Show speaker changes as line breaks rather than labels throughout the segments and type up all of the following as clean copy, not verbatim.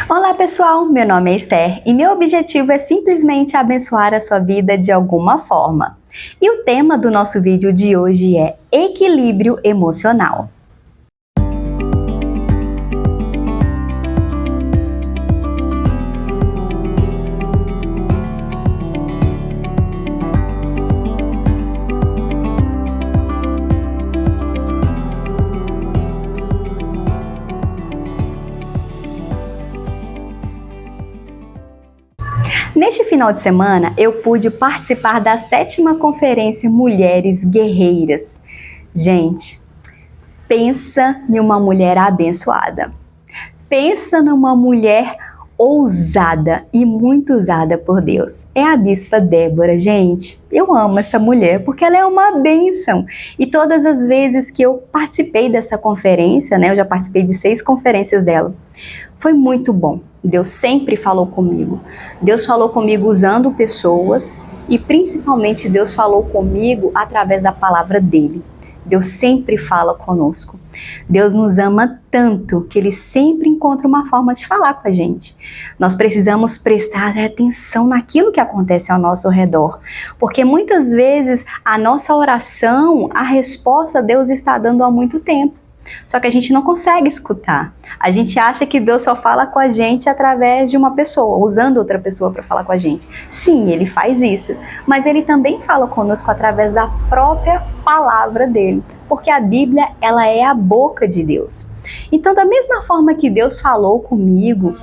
Olá pessoal, meu nome é Esther e meu objetivo é simplesmente abençoar a sua vida de alguma forma. E o tema do nosso vídeo de hoje é equilíbrio emocional. Neste final de semana, eu pude participar da 7ª Conferência Mulheres Guerreiras. Gente, pensa em uma mulher abençoada. Pensa numa mulher ousada e muito usada por Deus. É a Bispa Débora, gente. Eu amo essa mulher porque ela é uma bênção. E todas as vezes que eu participei dessa conferência, eu já participei de 6 conferências dela, foi muito bom. Deus sempre falou comigo. Deus falou comigo usando pessoas e principalmente Deus falou comigo através da palavra dele. Deus sempre fala conosco. Deus nos ama tanto que Ele sempre encontra uma forma de falar com a gente. Nós precisamos prestar atenção naquilo que acontece ao nosso redor, porque muitas vezes a nossa oração, a resposta Deus está dando há muito tempo. Só que a gente não consegue escutar. A gente acha que Deus só fala com a gente através de uma pessoa, usando outra pessoa para falar com a gente. Sim, Ele faz isso, mas Ele também fala conosco através da própria palavra dele, porque a Bíblia, ela é a boca de Deus. Então, da mesma forma que Deus falou comigo,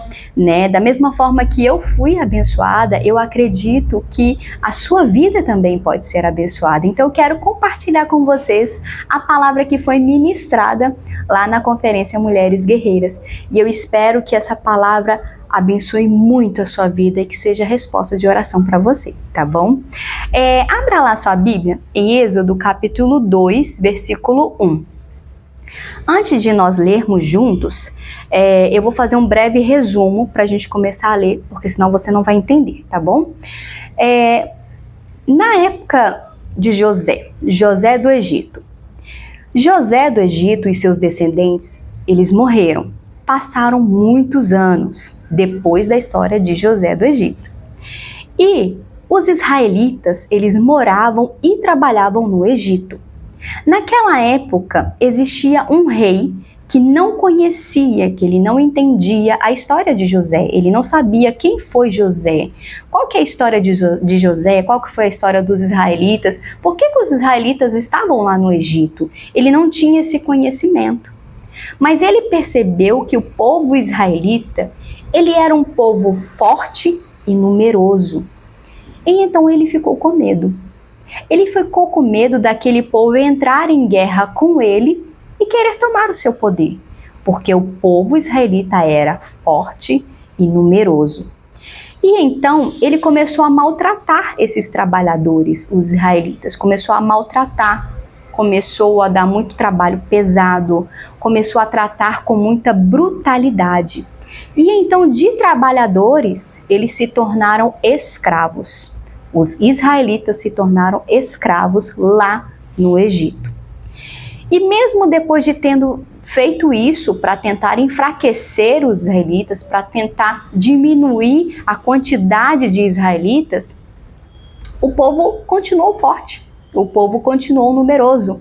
da mesma forma que eu fui abençoada, eu acredito que a sua vida também pode ser abençoada. Então, eu quero compartilhar com vocês a palavra que foi ministrada lá na Conferência Mulheres Guerreiras. E eu espero que essa palavra abençoe muito a sua vida e que seja resposta de oração para você, tá bom? Abra lá sua Bíblia em Êxodo capítulo 2, versículo 1. Antes de nós lermos juntos, eu vou fazer um breve resumo para a gente começar a ler, porque senão você não vai entender, tá bom? Na época de José do Egito, e seus descendentes, eles morreram. Passaram muitos anos depois da história de José do Egito. E os israelitas, eles moravam e trabalhavam no Egito. Naquela época, existia um rei que não conhecia, que ele não entendia a história de José. Ele não sabia quem foi José. Qual que é a história de José? Qual que foi a história dos israelitas? Por que os israelitas estavam lá no Egito? Ele não tinha esse conhecimento. Mas ele percebeu que o povo israelita, ele era um povo forte e numeroso. E então ele ficou com medo. Ele ficou com medo daquele povo entrar em guerra com ele e querer tomar o seu poder, porque o povo israelita era forte e numeroso. E então ele começou a maltratar esses trabalhadores, os israelitas, começou a maltratar, começou a dar muito trabalho pesado, começou a tratar com muita brutalidade. E então de trabalhadores, eles se tornaram escravos. Os israelitas se tornaram escravos lá no Egito. E mesmo depois de tendo feito isso para tentar enfraquecer os israelitas, para tentar diminuir a quantidade de israelitas, o povo continuou forte, o povo continuou numeroso.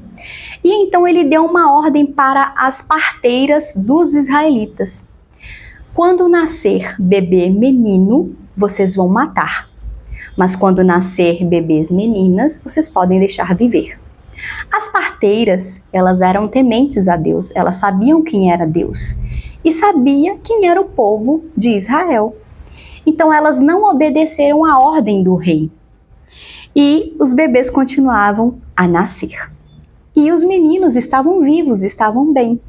E então ele deu uma ordem para as parteiras dos israelitas. Quando nascer bebê menino, vocês vão matar. Mas quando nascer bebês meninas, vocês podem deixar viver. As parteiras, elas eram tementes a Deus, elas sabiam quem era Deus e sabia quem era o povo de Israel. Então elas não obedeceram à ordem do rei e os bebês continuavam a nascer. E os meninos estavam vivos, estavam bem,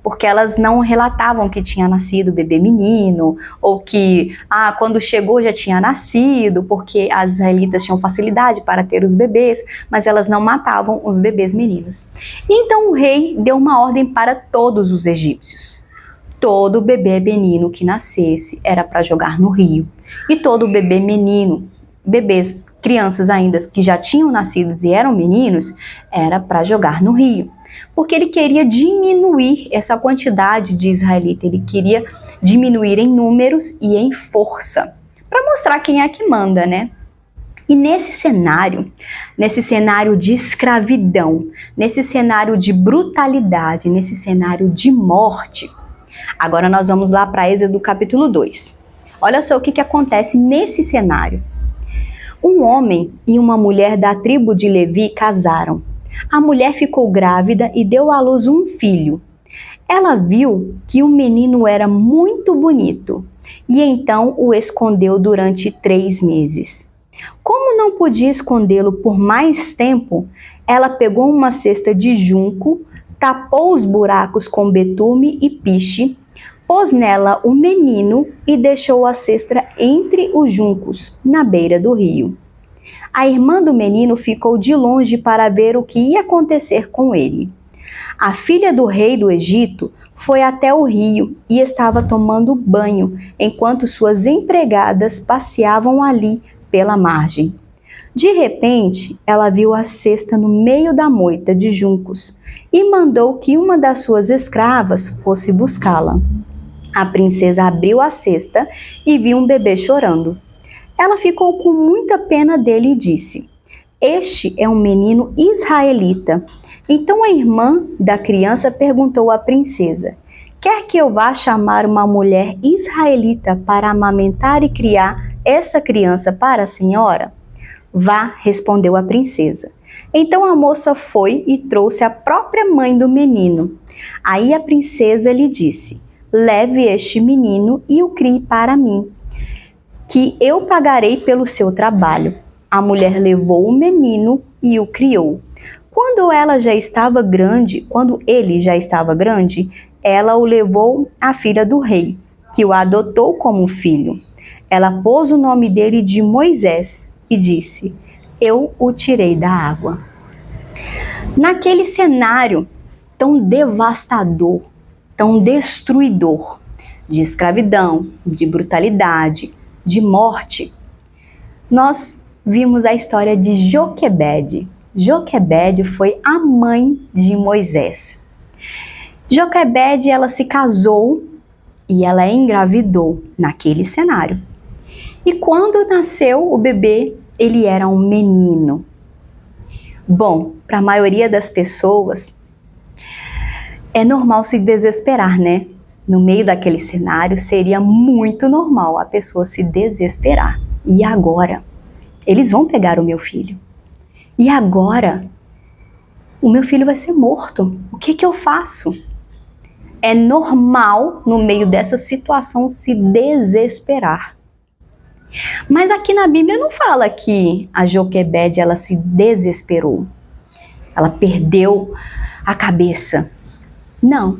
porque elas não relatavam que tinha nascido bebê menino, ou que quando chegou já tinha nascido, porque as israelitas tinham facilidade para ter os bebês, mas elas não matavam os bebês meninos. E então o rei deu uma ordem para todos os egípcios. Todo bebê menino que nascesse era para jogar no rio, e todo bebê menino, crianças ainda que já tinham nascido e eram meninos, era para jogar no rio. Porque ele queria diminuir essa quantidade de israelita, ele queria diminuir em números e em força, para mostrar quem é que manda, né? E nesse cenário de escravidão, nesse cenário de brutalidade, nesse cenário de morte, agora nós vamos lá para Êxodo capítulo 2. Olha só o que acontece nesse cenário. Um homem e uma mulher da tribo de Levi casaram. A mulher ficou grávida e deu à luz um filho. Ela viu que o menino era muito bonito e então o escondeu durante 3 meses. Como não podia escondê-lo por mais tempo, ela pegou uma cesta de junco, tapou os buracos com betume e piche, pôs nela o menino e deixou a cesta entre os juncos, na beira do rio. A irmã do menino ficou de longe para ver o que ia acontecer com ele. A filha do rei do Egito foi até o rio e estava tomando banho, enquanto suas empregadas passeavam ali pela margem. De repente, ela viu a cesta no meio da moita de juncos e mandou que uma das suas escravas fosse buscá-la. A princesa abriu a cesta e viu um bebê chorando. Ela ficou com muita pena dele e disse: "Este é um menino israelita." Então a irmã da criança perguntou à princesa: "Quer que eu vá chamar uma mulher israelita para amamentar e criar essa criança para a senhora?" "Vá", respondeu a princesa. Então a moça foi e trouxe a própria mãe do menino. Aí a princesa lhe disse: "Leve este menino e o crie para mim, que eu pagarei pelo seu trabalho." A mulher levou o menino e o criou. Quando ele já estava grande, ela o levou à filha do rei, que o adotou como filho. Ela pôs o nome dele de Moisés e disse: "Eu o tirei da água." Naquele cenário tão devastador, tão destruidor, de escravidão, de brutalidade, de morte, nós vimos a história de Joquebede. Joquebede foi a mãe de Moisés. Joquebede, ela se casou e ela engravidou naquele cenário. E quando nasceu o bebê, ele era um menino. Bom, para a maioria das pessoas, é normal se desesperar, né? No meio daquele cenário, seria muito normal a pessoa se desesperar. E agora? Eles vão pegar o meu filho. E agora? O meu filho vai ser morto. O que eu faço? É normal, no meio dessa situação, se desesperar. Mas aqui na Bíblia não fala que a Joquebede ela se desesperou. Ela perdeu a cabeça. Não.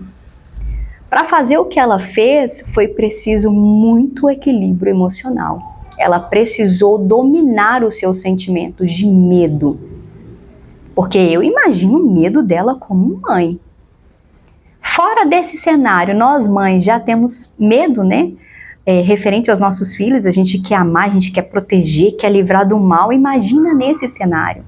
Para fazer o que ela fez, foi preciso muito equilíbrio emocional. Ela precisou dominar os seus sentimentos de medo. Porque eu imagino o medo dela como mãe. Fora desse cenário, nós mães já temos medo, né? Referente aos nossos filhos, a gente quer amar, a gente quer proteger, quer livrar do mal. Imagina nesse cenário.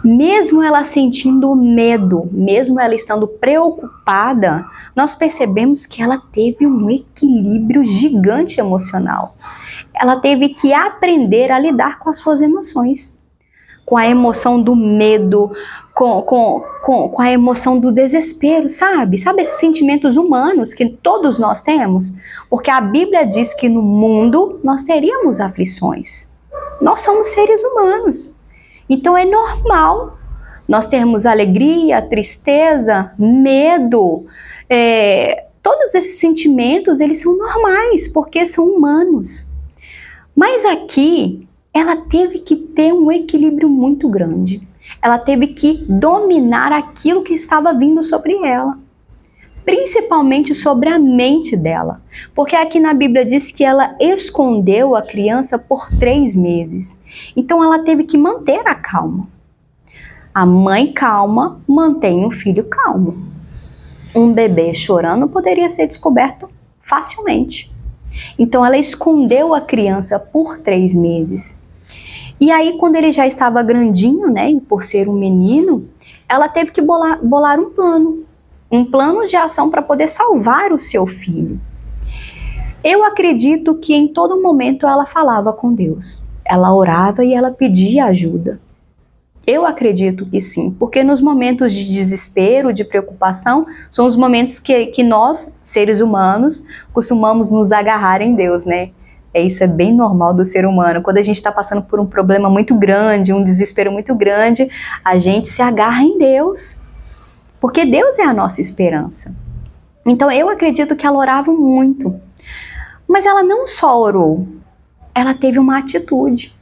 Mesmo ela sentindo medo, mesmo ela estando preocupada, nós percebemos que ela teve um equilíbrio gigante emocional. Ela teve que aprender a lidar com as suas emoções, com a emoção do medo, com a emoção do desespero, sabe? Sabe esses sentimentos humanos que todos nós temos? Porque a Bíblia diz que no mundo nós teríamos aflições. Nós somos seres humanos. Então é normal nós termos alegria, tristeza, medo. Todos esses sentimentos, eles são normais, porque são humanos. Mas aqui, ela teve que ter um equilíbrio muito grande. Ela teve que dominar aquilo que estava vindo sobre ela, principalmente sobre a mente dela, porque aqui na Bíblia diz que ela escondeu a criança por 3 meses. Então ela teve que manter a calma. A mãe calma mantém o filho calmo. Um bebê chorando poderia ser descoberto facilmente. Então ela escondeu a criança por 3 meses. E aí, quando ele já estava grandinho, né, e por ser um menino, ela teve que bolar um plano de ação para poder salvar o seu filho. Eu acredito que em todo momento ela falava com Deus. Ela orava e ela pedia ajuda. Eu acredito que sim, porque nos momentos de desespero, de preocupação, são os momentos que nós, seres humanos, costumamos nos agarrar em Deus, né? Isso é bem normal do ser humano. Quando a gente está passando por um problema muito grande, um desespero muito grande, a gente se agarra em Deus, porque Deus é a nossa esperança. Então eu acredito que ela orava muito, mas ela não só orou, ela teve uma atitude.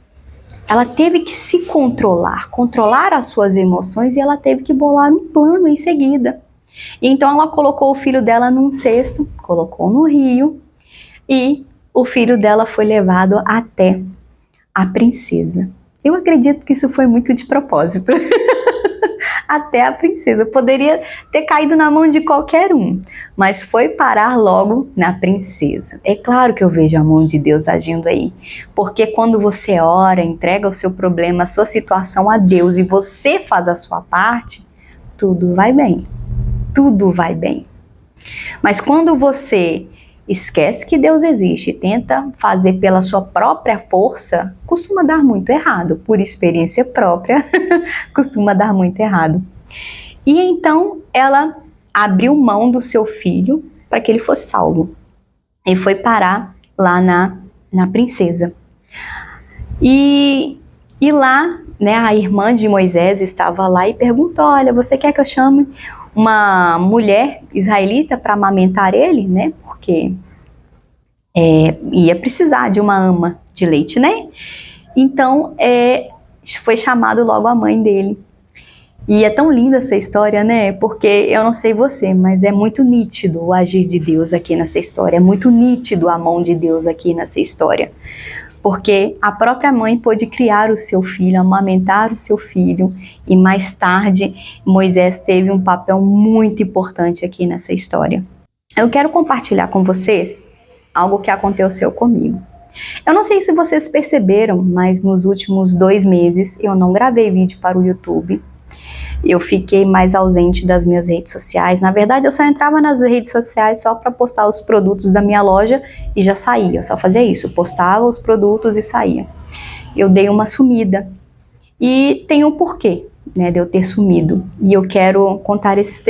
Ela teve que se controlar as suas emoções, e ela teve que bolar um plano em seguida. Então ela colocou o filho dela num cesto, colocou no rio, e o filho dela foi levado até a princesa. Eu acredito que isso foi muito de propósito. Até a princesa. Poderia ter caído na mão de qualquer um, mas foi parar logo na princesa. É claro que eu vejo a mão de Deus agindo aí, porque quando você ora, entrega o seu problema, a sua situação a Deus, e você faz a sua parte, tudo vai bem. Tudo vai bem. Mas quando você esquece que Deus existe e tenta fazer pela sua própria força, costuma dar muito errado. Por experiência própria, costuma dar muito errado. E então ela abriu mão do seu filho para que ele fosse salvo. E foi parar lá na princesa. E lá, né, a irmã de Moisés estava lá e perguntou: olha, você quer que eu chame uma mulher israelita para amamentar ele, né? Porque ia precisar de uma ama de leite, né? Então, foi chamado logo a mãe dele. E é tão linda essa história, né? Porque eu não sei você, mas é muito nítido o agir de Deus aqui nessa história. É muito nítido a mão de Deus aqui nessa história. Porque a própria mãe pôde criar o seu filho, amamentar o seu filho, e mais tarde Moisés teve um papel muito importante aqui nessa história. Eu quero compartilhar com vocês algo que aconteceu comigo. Eu não sei se vocês perceberam, mas nos últimos 2 meses eu não gravei vídeo para o YouTube. Eu fiquei mais ausente das minhas redes sociais. Na verdade, eu só entrava nas redes sociais só para postar os produtos da minha loja e já saía. Eu só fazia isso, postava os produtos e saía. Eu dei uma sumida. E tem um porquê, né, de eu ter sumido. E eu quero contar esse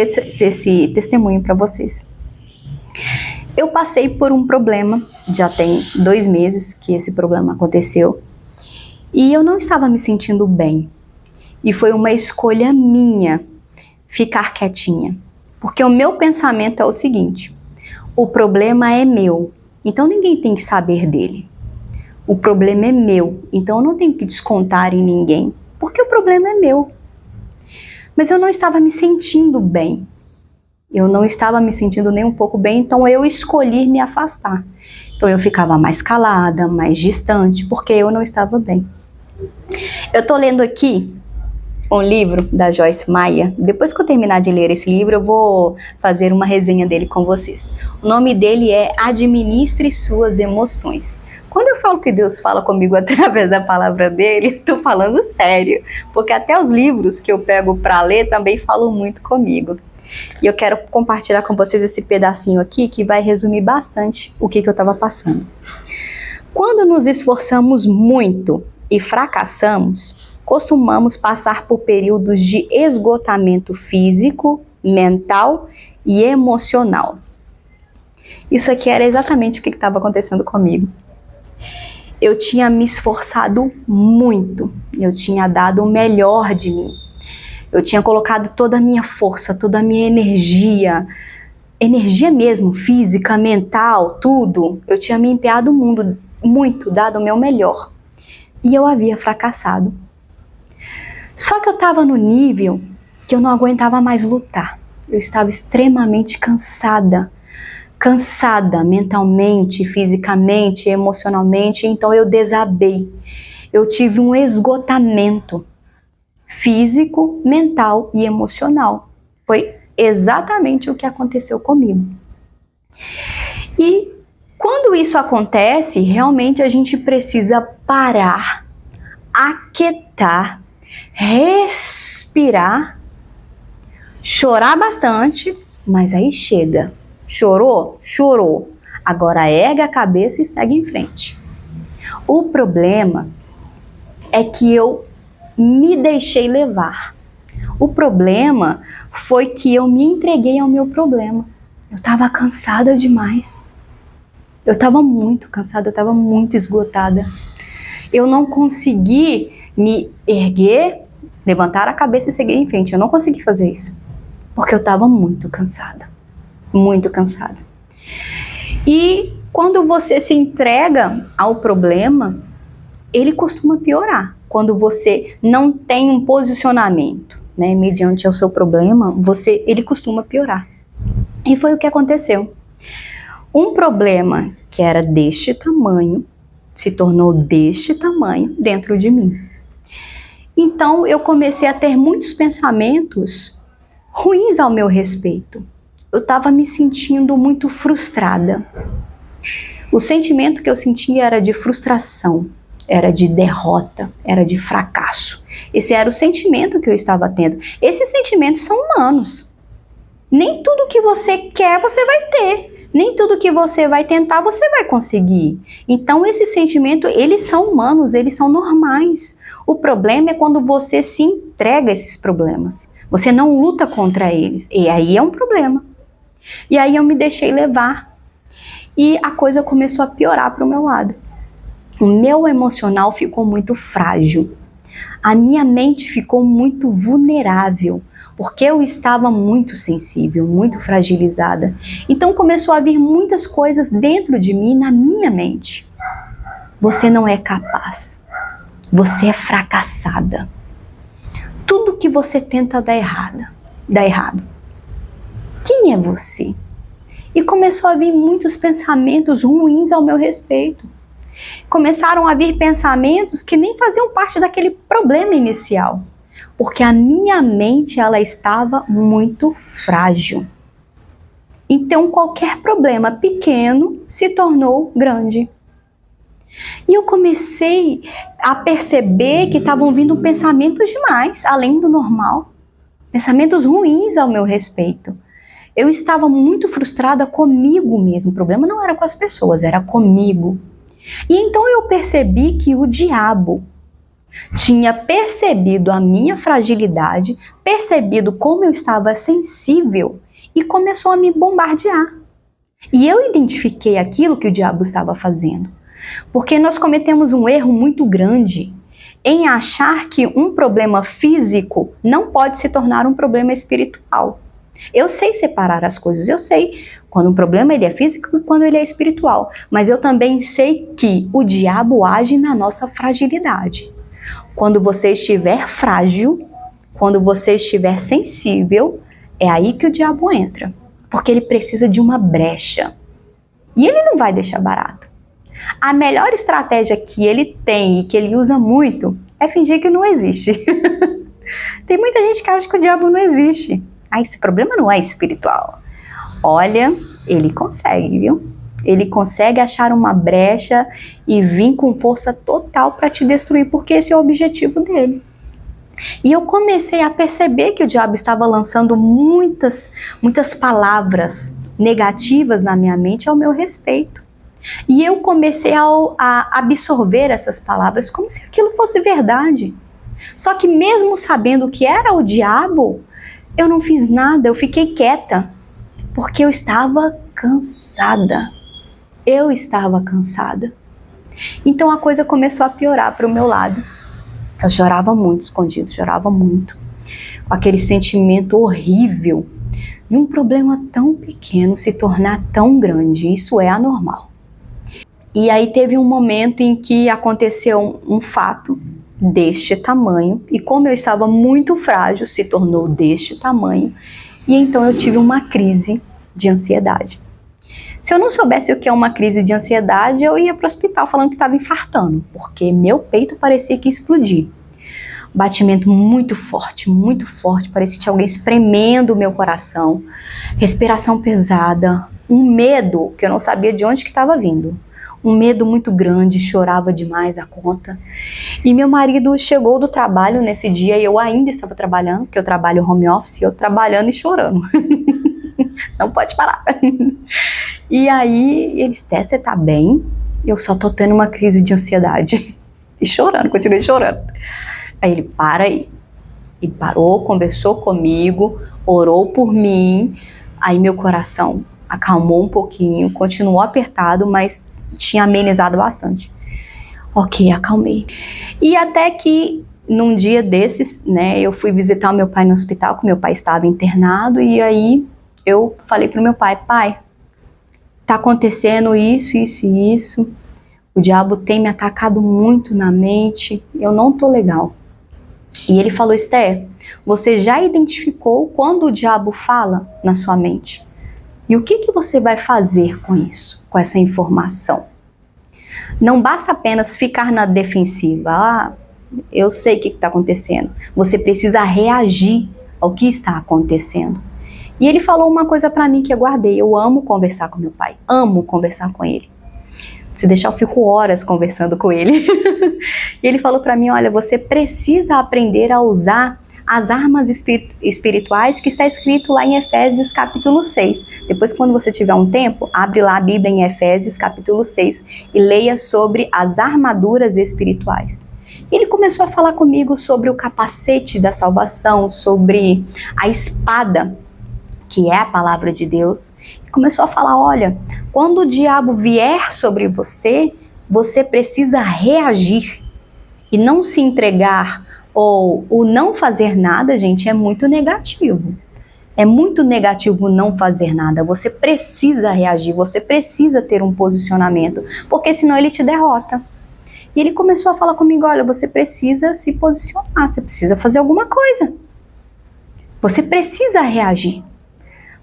testemunho para vocês. Eu passei por um problema, já tem 2 meses que esse problema aconteceu. E eu não estava me sentindo bem. E foi uma escolha minha ficar quietinha. Porque o meu pensamento é o seguinte: o problema é meu, então ninguém tem que saber dele. O problema é meu, então eu não tenho que descontar em ninguém, porque o problema é meu. Mas eu não estava me sentindo bem. Eu não estava me sentindo nem um pouco bem, então eu escolhi me afastar. Então eu ficava mais calada, mais distante, porque eu não estava bem. Eu estou lendo aqui um livro da Joyce Meyer. Depois que eu terminar de ler esse livro, eu vou fazer uma resenha dele com vocês. O nome dele é Administre Suas Emoções. Quando eu falo que Deus fala comigo através da palavra dele, estou falando sério, porque até os livros que eu pego para ler também falam muito comigo. E eu quero compartilhar com vocês esse pedacinho aqui que vai resumir bastante o que eu estava passando. Quando nos esforçamos muito e fracassamos, costumamos passar por períodos de esgotamento físico, mental e emocional. Isso aqui era exatamente o que estava acontecendo comigo. Eu tinha me esforçado muito, eu tinha dado o melhor de mim. Eu tinha colocado toda a minha força, toda a minha energia mesmo, física, mental, tudo. Eu tinha me empenhado muito, dado o meu melhor. E eu havia fracassado. Só que eu estava no nível que eu não aguentava mais lutar. Eu estava extremamente cansada mentalmente, fisicamente, emocionalmente, então eu desabei. Eu tive um esgotamento físico, mental e emocional. Foi exatamente o que aconteceu comigo. E quando isso acontece, realmente a gente precisa parar, aquietar, respirar, chorar bastante, mas aí chega. Chorou? Chorou. Agora erga a cabeça e segue em frente. O problema é que eu me deixei levar. O problema foi que eu me entreguei ao meu problema. Eu estava cansada demais. Eu estava muito cansada, eu estava muito esgotada. Eu não consegui me erguer, levantar a cabeça e seguir em frente. Eu não consegui fazer isso, porque eu estava muito cansada. Muito cansada. E quando você se entrega ao problema, ele costuma piorar. Quando você não tem um posicionamento, né, mediante ao seu problema, ele costuma piorar. E foi o que aconteceu. Um problema que era deste tamanho se tornou deste tamanho dentro de mim. Então eu comecei a ter muitos pensamentos ruins ao meu respeito. Eu estava me sentindo muito frustrada. O sentimento que eu sentia era de frustração, era de derrota, era de fracasso. Esse era o sentimento que eu estava tendo. Esses sentimentos são humanos. Nem tudo que você quer, você vai ter. Nem tudo que você vai tentar, você vai conseguir. Então, esses sentimentos, eles são humanos, eles são normais. O problema é quando você se entrega a esses problemas. Você não luta contra eles. E aí é um problema. E aí eu me deixei levar. E a coisa começou a piorar para o meu lado. O meu emocional ficou muito frágil. A minha mente ficou muito vulnerável, porque eu estava muito sensível, muito fragilizada. Então começou a vir muitas coisas dentro de mim, na minha mente. Você não é capaz. Você é fracassada. Tudo que você tenta dá errado. Quem é você? E começou a vir muitos pensamentos ruins ao meu respeito. Começaram a vir pensamentos que nem faziam parte daquele problema inicial. Porque a minha mente, ela estava muito frágil. Então qualquer problema pequeno se tornou grande. E eu comecei a perceber que estavam vindo pensamentos demais, além do normal. Pensamentos ruins ao meu respeito. Eu estava muito frustrada comigo mesmo. O problema não era com as pessoas, era comigo. E então eu percebi que o diabo tinha percebido a minha fragilidade, percebido como eu estava sensível e começou a me bombardear. E eu identifiquei aquilo que o diabo estava fazendo. Porque nós cometemos um erro muito grande em achar que um problema físico não pode se tornar um problema espiritual. Eu sei separar as coisas, eu sei quando um problema ele é físico e quando ele é espiritual, mas eu também sei que o diabo age na nossa fragilidade. Quando você estiver frágil, quando você estiver sensível, é aí que o diabo entra, porque ele precisa de uma brecha e ele não vai deixar barato. A melhor estratégia que ele tem e que ele usa muito é fingir que não existe. Tem muita gente que acha que o diabo não existe. Ah, esse problema não é espiritual. Olha, ele consegue, viu? Ele consegue achar uma brecha e vir com força total para te destruir, porque esse é o objetivo dele. E eu comecei a perceber que o diabo estava lançando muitas palavras negativas na minha mente ao meu respeito. E eu comecei a absorver essas palavras como se aquilo fosse verdade. Só que mesmo sabendo que era o diabo, eu não fiz nada, eu fiquei quieta, porque eu estava cansada. Eu estava cansada. Então a coisa começou a piorar para o meu lado. Eu chorava muito escondido, chorava muito, com aquele sentimento horrível de um problema tão pequeno se tornar tão grande. Isso é anormal. E aí teve um momento em que aconteceu um fato deste tamanho, e como eu estava muito frágil, se tornou deste tamanho, e então eu tive uma crise de ansiedade. Se eu não soubesse o que é uma crise de ansiedade, eu ia para o hospital falando que estava infartando, porque meu peito parecia que ia explodir. Batimento muito forte, parecia que tinha alguém espremendo o meu coração, respiração pesada, um medo que eu não sabia de onde que estava vindo. Um medo muito grande, chorava demais a conta. E meu marido chegou do trabalho nesse dia e eu ainda estava trabalhando, porque eu trabalho home office, eu trabalhando e chorando. não pode parar. E aí, eles, Té, você tá bem? Eu só tô tendo uma crise de ansiedade. E chorando, continuei chorando. Aí ele, para aí. E parou, conversou comigo, orou por mim. Aí meu coração acalmou um pouquinho, continuou apertado, mas tinha amenizado bastante. Ok, acalmei. E até que num dia desses, né, eu fui visitar o meu pai no hospital, que meu pai estava internado, e aí eu falei pro meu pai, pai, tá acontecendo isso, isso e isso, o diabo tem me atacado muito na mente, eu não tô legal. E ele falou, Esther, você já identificou quando o diabo fala na sua mente? E o que você vai fazer com isso, com essa informação? Não basta apenas ficar na defensiva. Ah, eu sei o que está acontecendo. Você precisa reagir ao que está acontecendo. E ele falou uma coisa para mim que eu guardei. Eu amo conversar com meu pai. Amo conversar com ele. Se deixar, eu fico horas conversando com ele. E ele falou para mim, olha, você precisa aprender a usar as armas espirituais que está escrito lá em Efésios capítulo 6. Depois, quando você tiver um tempo, abre lá a Bíblia em Efésios capítulo 6 e leia sobre as armaduras espirituais. Ele começou a falar comigo sobre o capacete da salvação, sobre a espada, que é a palavra de Deus. E começou a falar, olha, quando o diabo vier sobre você, você precisa reagir e não se entregar. Ou o não fazer nada, gente, é muito negativo. É muito negativo não fazer nada. Você precisa reagir, você precisa ter um posicionamento, porque senão ele te derrota. E ele começou a falar comigo, olha, você precisa se posicionar, você precisa fazer alguma coisa. Você precisa reagir.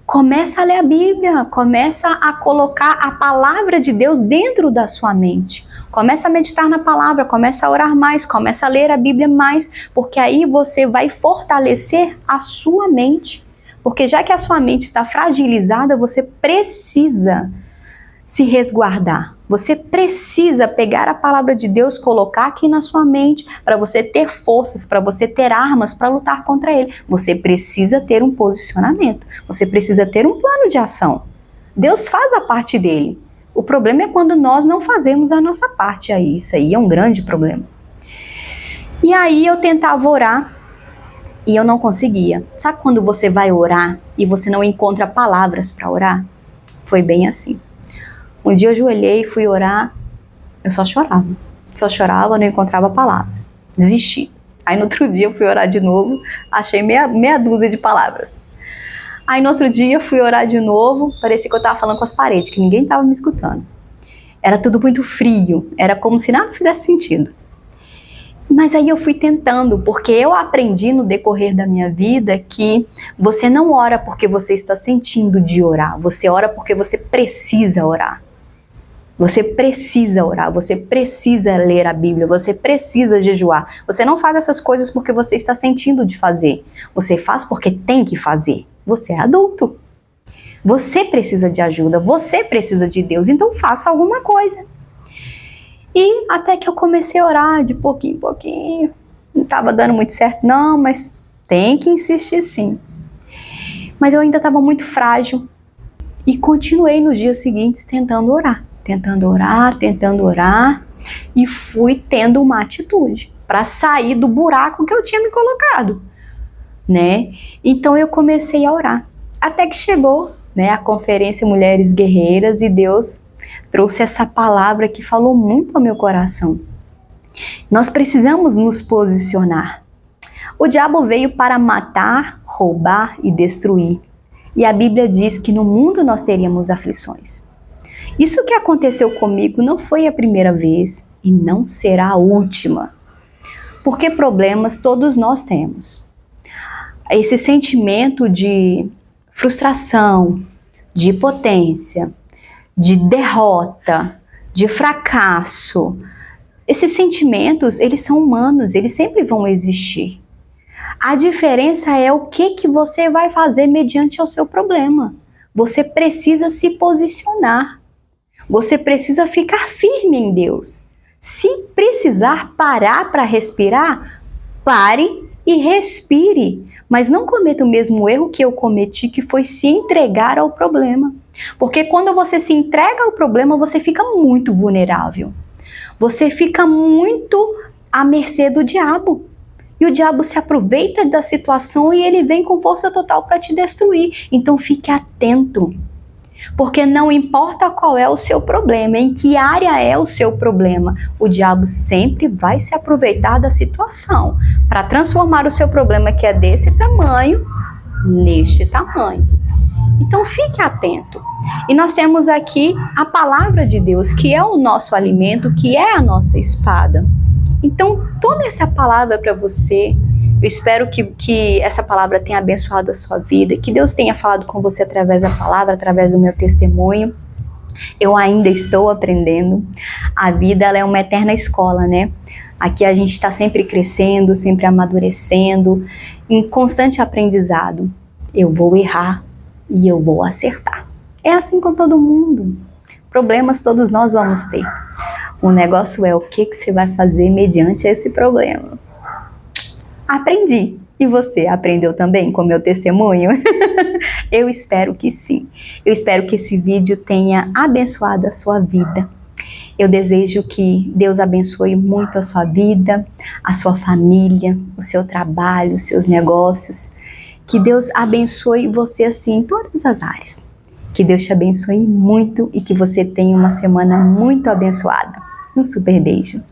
Começa a ler a Bíblia, começa a colocar a palavra de Deus dentro da sua mente. Começa a meditar na palavra, começa a orar mais, começa a ler a Bíblia mais, porque aí você vai fortalecer a sua mente. Porque já que a sua mente está fragilizada, você precisa se resguardar. Você precisa pegar a palavra de Deus, colocar aqui na sua mente, para você ter forças, para você ter armas para lutar contra ele. Você precisa ter um posicionamento. Você precisa ter um plano de ação. Deus faz a parte dele. O problema é quando nós não fazemos a nossa parte. Aí, isso aí é um grande problema. E aí eu tentava orar e eu não conseguia. Sabe quando você vai orar e você não encontra palavras para orar? Foi bem assim. Um dia eu ajoelhei, fui orar, eu só chorava. Só chorava, não encontrava palavras. Desisti. Aí no outro dia eu fui orar de novo, achei meia dúzia de palavras. Aí no outro dia eu fui orar de novo, parecia que eu estava falando com as paredes, que ninguém estava me escutando. Era tudo muito frio, era como se nada fizesse sentido. Mas aí eu fui tentando, porque eu aprendi no decorrer da minha vida que você não ora porque você está sentindo de orar, você ora porque você precisa orar. Você precisa orar, você precisa ler a Bíblia, você precisa jejuar. Você não faz essas coisas porque você está sentindo de fazer. Você faz porque tem que fazer. Você é adulto. Você precisa de ajuda, você precisa de Deus, então faça alguma coisa. E até que eu comecei a orar de pouquinho em pouquinho. Não estava dando muito certo não, mas tem que insistir sim. Mas eu ainda estava muito frágil e continuei nos dias seguintes tentando orar. Tentando orar, e fui tendo uma atitude para sair do buraco que eu tinha me colocado, né? Então eu comecei a orar, até que chegou, né, a Conferência Mulheres Guerreiras e Deus trouxe essa palavra que falou muito ao meu coração. Nós precisamos nos posicionar. O diabo veio para matar, roubar e destruir, e a Bíblia diz que no mundo nós teríamos aflições. Isso que aconteceu comigo não foi a primeira vez e não será a última. Porque problemas todos nós temos. Esse sentimento de frustração, de impotência, de derrota, de fracasso, esses sentimentos, eles são humanos, eles sempre vão existir. A diferença é o que você vai fazer mediante ao seu problema. Você precisa se posicionar. Você precisa ficar firme em Deus. Se precisar parar para respirar, pare e respire, mas não cometa o mesmo erro que eu cometi, que foi se entregar ao problema. Porque quando você se entrega ao problema, você fica muito vulnerável. Você fica muito à mercê do diabo. E o diabo se aproveita da situação e ele vem com força total para te destruir. Então fique atento. Porque não importa qual é o seu problema, em que área é o seu problema, o diabo sempre vai se aproveitar da situação para transformar o seu problema, que é desse tamanho, neste tamanho. Então fique atento. E nós temos aqui a palavra de Deus, que é o nosso alimento, que é a nossa espada. Então tome essa palavra para você. Eu espero que essa palavra tenha abençoado a sua vida, que Deus tenha falado com você através da palavra, através do meu testemunho. Eu ainda estou aprendendo. A vida, ela é uma eterna escola, né? Aqui a gente está sempre crescendo, sempre amadurecendo, em constante aprendizado. Eu vou errar e eu vou acertar. É assim com todo mundo. Problemas todos nós vamos ter. O negócio é o que você vai fazer mediante esse problema. Aprendi. E você aprendeu também com o meu testemunho? Eu espero que sim. Eu espero que esse vídeo tenha abençoado a sua vida. Eu desejo que Deus abençoe muito a sua vida, a sua família, o seu trabalho, os seus negócios. Que Deus abençoe você assim em todas as áreas. Que Deus te abençoe muito e que você tenha uma semana muito abençoada. Um super beijo.